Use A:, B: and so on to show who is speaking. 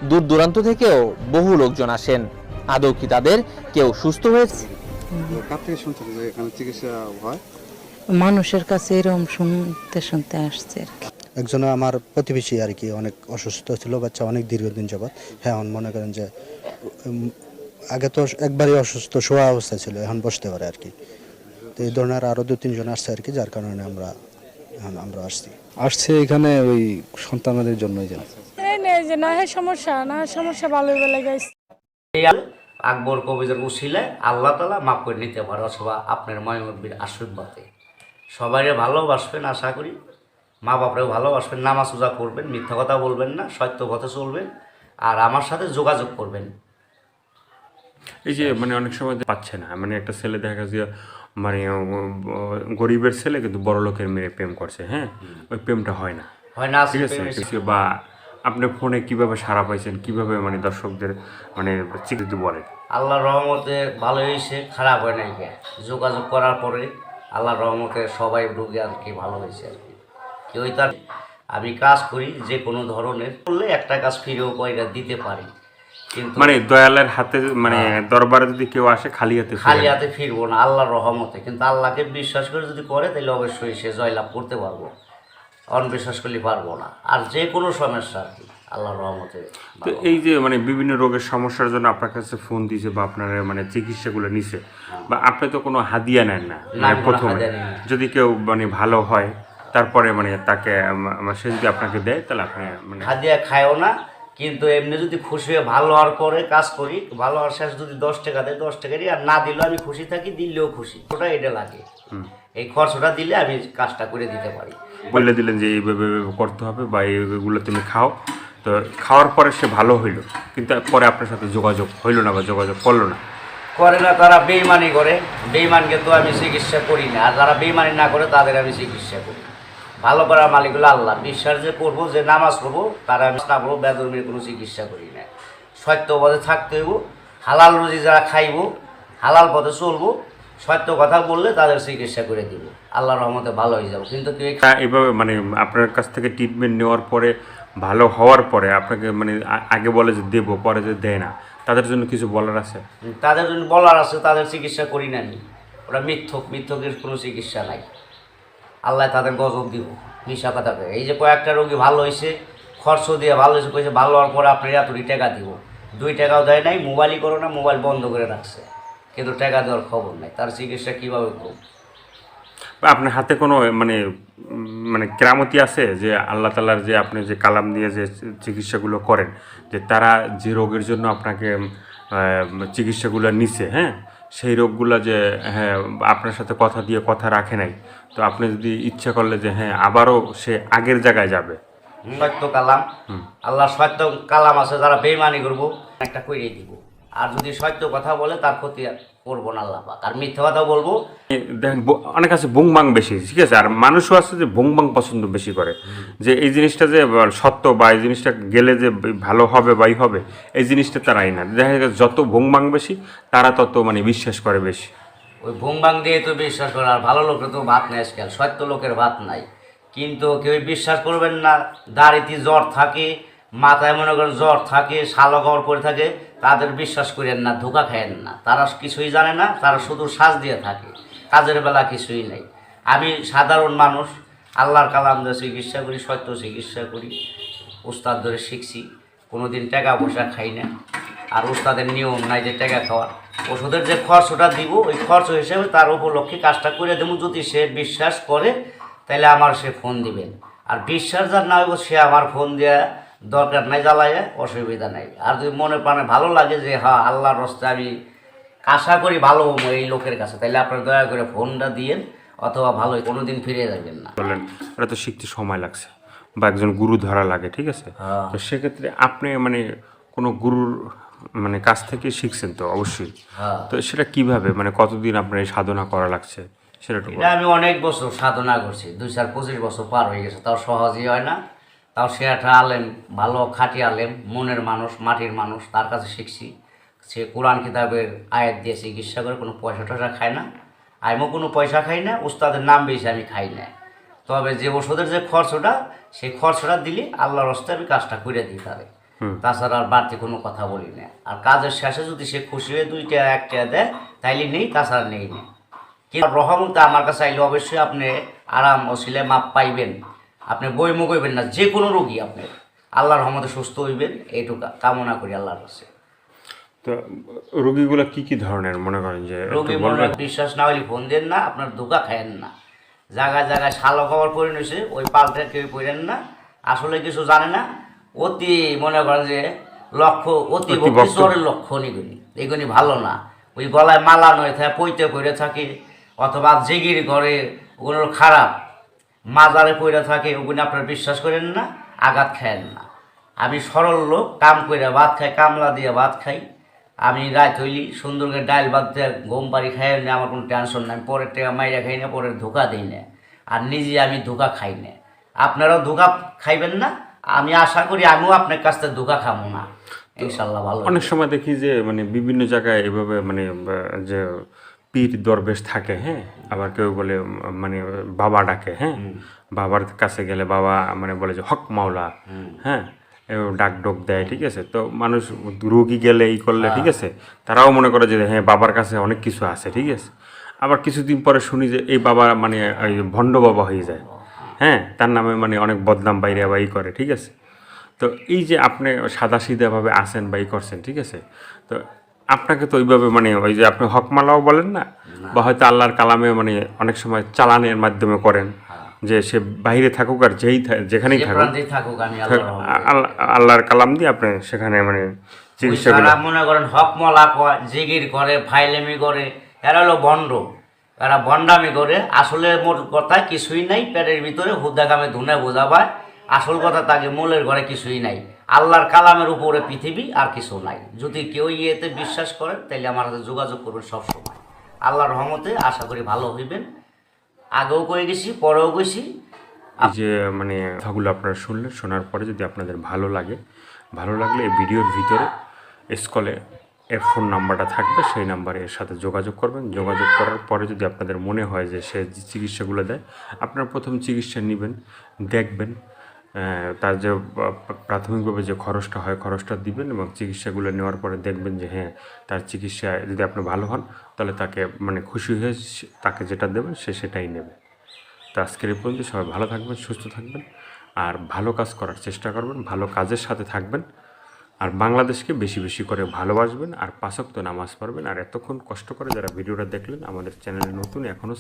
A: দূর দূরান্ত থেকেও বহু লোকজন আসেন। আদৌ কি তাদের কেউ সুস্থ হয়েছে?
B: কার থেকে শুনছেন যে এখানে চিকিৎসা হয়?
C: মানুষের কাছে এরকম শুনতে শুনতে আসছে আর কি।
D: একজন আমার প্রতিবেশী আর কি অনেক অসুস্থ ছিল, বাচ্চা অনেক দীর্ঘদিন যাবৎ। হ্যাঁ, মনে করেন যে আগে তো একবারই অসুস্থ শোয়া অবস্থা ছিল, এখন বসতে পারে আর কি। তো এই ধরনের আরও 2-3 জন আসছে আর কি, যার কারণে আমরা
B: আসছে এখানে ওই সন্তানদের জন্যই যেন।
E: যে না সমস্যা ভালো বেলা গেছে।
F: আকবর কবিজের উসিলায় আল্লাহ তাআলা মাফ করে নিতে পারে, অথবা আপনার ময়মুরবির আশীর্বাদে। সবাইকে ভালোবাসবেন, আশা করি মা বাপরেও ভালোবাসবেন, নামাজ রোজা করবেন, মিথ্যা কথা বলবেন না, সত্য পথে চলবেন, আর আমার সাথে যোগাযোগ করবেন।
G: এই যে মানে অনেক সময় পাচ্ছে না, মানে একটা ছেলে দেখা যায় মানে গরিবের ছেলে কিন্তু বড় লোকের মেয়ে প্রেম করছে, হ্যাঁ, ওই প্রেমটা হয় না, ঠিক আছে? বা আপনি ফোনে কিভাবে সাড়া পাইছেন, কিভাবে মানে দর্শকদের মানে চিকিৎসা বলেন?
F: আল্লাহর রহমতে ভালো হয়েছে, খারাপ হয় নাই। যোগাযোগ করার পরে আল্লাহর রহমতে সবাই রোগী আর কি ভালো হয়েছে আর কি। কেউই তার আমি কাজ করি যে কোনো ধরনের করলে একটা কাজ ফিরেও কয়টা দিতে পারি, কিন্তু
G: মানে দয়ালের হাতে মানে দরবারে যদি কেউ আসে খালি হাতে
F: ফিরবো না আল্লাহর রহমতে। কিন্তু আল্লাহকে বিশ্বাস করে যদি করে তাহলে অবশ্যই সে জয়লাভ করতে পারবো, অনবিশ্বাস করলে পারবো না। আর যে কোনো সমস্যা আর কি আল্লাহর রহমতে।
G: তো এই যে মানে বিভিন্ন রোগের সমস্যার জন্য আপনার কাছে ফোন দিয়েছে বা আপনার মানে চিকিৎসাগুলো নিছে, বা আপনি তো কোনো হাদিয়া নেন না মানে প্রথমে, যদি কেউ মানে ভালো হয় তারপরে মানে তাকে সে যদি আপনাকে দেয় তাহলে আপনি মানে
F: হাদিয়া খায়ও না। কিন্তু এমনি যদি খুশি হয়ে ভালো হওয়ার পরে কাজ করি, ভালো হওয়ার শেষ যদি 10 টাকা দেয় 10 টাকারই, আর না দিলেও আমি খুশি থাকি, দিলেও খুশি, ওটা এটা লাগে। এই খরচটা দিলে আমি কাজটা করে দিতে পারি।
G: বলে দিলেন যে এইভাবে করতে হবে বা এইগুলো তুমি খাও, তো খাওয়ার পরে সে ভালো হইলো, কিন্তু পরে আপনার সাথে যোগাযোগ হইলো না বা যোগাযোগ করলো না,
F: তারা বেইমানি করে। বেইমানকে তো আমি চিকিৎসা করি না, আর যারা বেইমানি না করে তাদের আমি চিকিৎসা করি। ভালো করার মালিক হলো আল্লাহ। বিশ্বাস যে করবো, যে নামাজ পড়বো, তারা আমি না পড়বো, বেদর্মীর কোনো চিকিৎসা করি না। সত্য পথে থাকতে হইব, হালাল রুজি যারা খাইব, হালাল পথে চলবো, সত্য কথা বললে তাদের চিকিৎসা করে দিব, আল্লাহর রহমতে ভালো হয়ে যাবো। কিন্তু কেউ
G: এইভাবে মানে আপনার কাছ থেকে ট্রিটমেন্ট নেওয়ার পরে ভালো হওয়ার পরে আপনাকে মানে আগে বলে যে দেবো, পরে যে দেয় না, তাদের জন্য কিছু বলার আছে?
F: তাদের জন্য বলার আছে, তাদের চিকিৎসা করি না নি। ওরা মিথ্যকের কোনো চিকিৎসা নাই। আল্লাহ তাদের গজব দিব, মিশা কথা। এই যে কয়েকটা রোগী ভালো হয়েছে, খরচ দিয়ে ভালো হয়েছে, কয়েছে ভালো হওয়ার পরে আপনার এতটি টাকা দিব, 2 টাকাও দেয় নাই। মোবাইলই করো না, মোবাইল বন্ধ করে রাখছে, কিন্তু টাকা দেওয়ার খবর নাই। তার চিকিৎসা কীভাবে করব?
G: বা আপনার হাতে কোনো মানে মানে কেরামতি আছে যে আল্লাহ তাআলার যে আপনি যে কালাম দিয়ে যে চিকিৎসাগুলো করেন, যে তারা যে রোগের জন্য আপনাকে চিকিৎসাগুলো নিছে, হ্যাঁ, সেই রোগগুলো যে হ্যাঁ আপনার সাথে কথা দিয়ে কথা রাখে নাই, তো আপনি যদি ইচ্ছা করলে যে হ্যাঁ আবারও সে আগের জায়গায় যাবে।
F: সত্য কালাম, আল্লাহ সত্য কালাম আছে, যারা বেইমানি করবো একটা কইরেই দিব। আর যদি সত্য কথা বলে তার ক্ষতি করবো না আল্লাহ পাক। আর মিথ্যা কথা বলবো,
G: দেখেন অনেক আছে বুংবাং বেশি, ঠিক আছে, আর মানুষও আছে যে বুংবাং পছন্দ বেশি করে, যে এই জিনিসটা যে সত্য বা এই জিনিসটা গেলে যে ভালো হবে বা হবে, এই জিনিসটা তারাই না। দেখা যায় যত বুংবাং বেশি তারা তত মানে বিশ্বাস করে বেশি।
F: ওই ভুংবাং দিয়ে তো বিশ্বাস করে। আর ভালো লোকের তো ভাত নেই আজকাল, সত্য লোকের ভাত নাই। কিন্তু কেউ বিশ্বাস করবেন না, দাড়িতে জ্বর থাকে, মাথায় মনে করেন জ্বর থাকে, শালো কাপড় পরে থাকে, তাদের বিশ্বাস করেন না, ধোঁকা খায়েন না। তারা কিছুই জানে না, তারা শুধু সাজ দিয়ে থাকে, কাজের বেলা কিছুই নেই। আমি সাধারণ মানুষ, আল্লাহর কালাম দিয়ে চিকিৎসা করি, সত্য চিকিৎসা করি, উস্তাদ ধরে শিখছি, কোনোদিন টাকা পয়সা খাই না। আর উস্তাদের নিয়ম নাই যে টাকা খাওয়ার। ওষুধের যে খরচটা দিব, ওই খরচ হিসেবে তার উপলক্ষে কাজটা করে দেবো। যদি সে বিশ্বাস করে তাহলে আমার সে ফোন দিবেন, আর বিশ্বাস যার না হইব সে আমার ফোন দেওয়া দরকার নাই, জ্বালায় অসুবিধা নাই। আর যদি মনে প্রাণে ভালো লাগে যে হ্যাঁ আল্লাহর রাস্তে আমি আশা করি ভালো হবো এই লোকের কাছে, তাহলে আপনার দয়া করে ফোনটা দিয়েন, অথবা ভালো কোনোদিন ফিরে যাবেন না।
G: বললেন ওটা তো শিখতে সময় লাগছে বা একজন গুরু ধরা লাগে, ঠিক আছে, তো সেক্ষেত্রে আপনি মানে কোনো গুরুর মানে কাছ থেকে শিখছেন তো অবশ্যই, তো সেটা কিভাবে মানে কতদিন আপনার এই সাধনা করা লাগছে সেটা একটু
F: এটা আমি অনেক বছর সাধনা করছি, 2-25 বছর পার হয়ে গেছে, তাও সহজই হয় না। তাও সে একটা আলেম, ভালো খাঁটি আলেম, মনের মানুষ, মাটির মানুষ, তার কাছে শিখছি। সে কোরআন কিতাবের আয়াত দিয়ে চিকিৎসা করে, কোনো পয়সা টয়সা খায় না, আমিও কোনো পয়সা খাই না, উস্তাদের নাম বেশি আমি খাই না। তবে যে ওষুধের যে খরচটা, সেই খরচটা দিলে আল্লাহর রাস্তায় আমি কাজটা করে দিই তারে। তাছাড়া আর বাড়তি কোনো কথা বলি না। আর কাজের শেষে যদি সে খুশি হয়ে 2 টাকা 1 টাকা দেয় তাইলে নেই, তাছাড়া নেই না। কিন্তু রহমতে আমার কাছে আইলে অবশ্যই আপনি আরাম অশিলে মাপ পাইবেন, আপনি বইমু কইবেন না। যে কোনো রোগী আপনি আল্লাহর রহমতে সুস্থ হইবেন, এইটুকু কামনা করি আল্লাহর কাছে।
G: তো রোগীগুলো কি ধরনের মনে করেন যে একটু
F: রোগী
G: বলবেন?
F: বিশ্বাস না হলে ফোন দেন না, আপনার ধোকা খায়েন না। জায়গায় জায়গায় শালো খবর পড়ে নিছে, ওই পাল্টে কেউ পড়েন না, আসলে কিছু জানে না। অতি মনে করেন যে অতি ভক্তি চোরের লক্ষণ এগুলি ভালো না। ওই গলায় মালা নয় থাকে, পইতে পড়ে থাকে, অথবা জিগির ঘরে, ওগুলো খারাপ। মাজারে পড়ে থাকে, ওগুলি আপনার বিশ্বাস করেন না, আঘাত খায়েন না। আমি সরল লোক, কাম করে ভাত খাই, কামলা দিয়ে ভাত খাই। আমি রাত হইলি সুন্দর করে ডাইল ভাত দিয়ে ঘুম পাড়ি খাই না, আমার কোনো টেনশন নাই। পরের টাকা মাইরা খাই না, পরের ধোকা দিই না, আর নিজে আমি ধোকা খাই না। আপনারাও ধোকা খাইবেন না, আমি আশা করি আমিও আপনার কাছ থেকে ধোকা খাবো না, ইনশাল্লাহ। ভালো
G: অনেক সময় দেখি যে মানে বিভিন্ন জায়গায় এভাবে মানে যে পীর দরবেশ থাকে, হ্যাঁ, আবার কেউ বলে মানে বাবা ডাকে, হ্যাঁ, বাবার কাছে গেলে বাবা মানে বলে যে হক মাওলা, হ্যাঁ, ডাক ডোক দেয়, ঠিক আছে। তো মানুষ রোগী গেলে এই করলে, ঠিক আছে, তারাও মনে করে যে হ্যাঁ বাবার কাছে অনেক কিছু আছে, ঠিক আছে। আবার কিছুদিন পরে শুনি যে এই বাবা মানে ওই ভণ্ড বাবা হয়ে যায়, হ্যাঁ, তার নামে মানে অনেক বদনাম বাইরে বা ই করে, ঠিক আছে। তো এই যে আপনি সাদাসিধাভাবে আসেন বা ই করছেন, ঠিক আছে, তো আপনাকে তো ওইভাবে মানে ওই যে আপনি হকমালাও বলেন না, বা হয়তো আল্লাহর কালামে মানে অনেক সময় চালানের মাধ্যমে করেন, যে সে বাইরে থাকুক আর যেখানেই থাকুক,
F: আমি
G: আল্লাহর কালাম দিয়ে আপনি সেখানে মানে চিকিৎসাগুলো
F: মনে করেন হকমলা কয়, জিগির করে, ফাইলেমি করে, এরা হলো ভণ্ড, এরা ভণ্ডামি করে। আসলে মোট কথা কিছুই নাই, পেটের ভিতরে হুদা কামে ধুনে বোঝা পায়। আসল কথা তাকে মূলের ঘরে কিছুই নাই, আল্লাহর কালামের উপরে পৃথিবী, আর কিছু নাই। যদি কেউ ইয়েতে বিশ্বাস করেন তাহলে আমার সাথে যোগাযোগ করবেন সবসময়। আল্লাহর রহমতে আশা করি ভালো হইবেন। আগেও করে গেছি, পরেও গেছি।
G: এই যে মানে কথাগুলো আপনারা শুনলেন, শোনার পরে যদি আপনাদের ভালো লাগলে এই ভিডিওর ভিতরে স্কলে এর ফোন নাম্বারটা থাকবে, সেই নাম্বারে এর সাথে যোগাযোগ করবেন। যোগাযোগ করার পরে যদি আপনাদের মনে হয় যে সে যে চিকিৎসাগুলো দেয়, আপনারা প্রথম চিকিৎসা নেবেন, দেখবেন তার যে প্রাথমিকভাবে যে খরচটা হয় খরচটা দিবেন, এবং চিকিৎসাগুলো নেওয়ার পরে দেখবেন যে হ্যাঁ তার চিকিৎসা যদি আপনি ভালো হন, তাহলে তাকে মানে খুশি হয়ে তাকে যেটা দেবেন সে সেটাই নেবে। তো আজকের এই পর্যন্ত সবাই ভালো থাকবেন, সুস্থ থাকবেন, আর ভালো কাজ করার চেষ্টা করবেন, ভালো কাজের সাথে থাকবেন, আর বাংলাদেশকে বেশি বেশি করে ভালোবাসবেন, আর 5 ওয়াক্ত নামাজ পড়বেন। আর এতক্ষণ কষ্ট করে যারা ভিডিওটা দেখলেন, আমাদের চ্যানেলে নতুন এখনও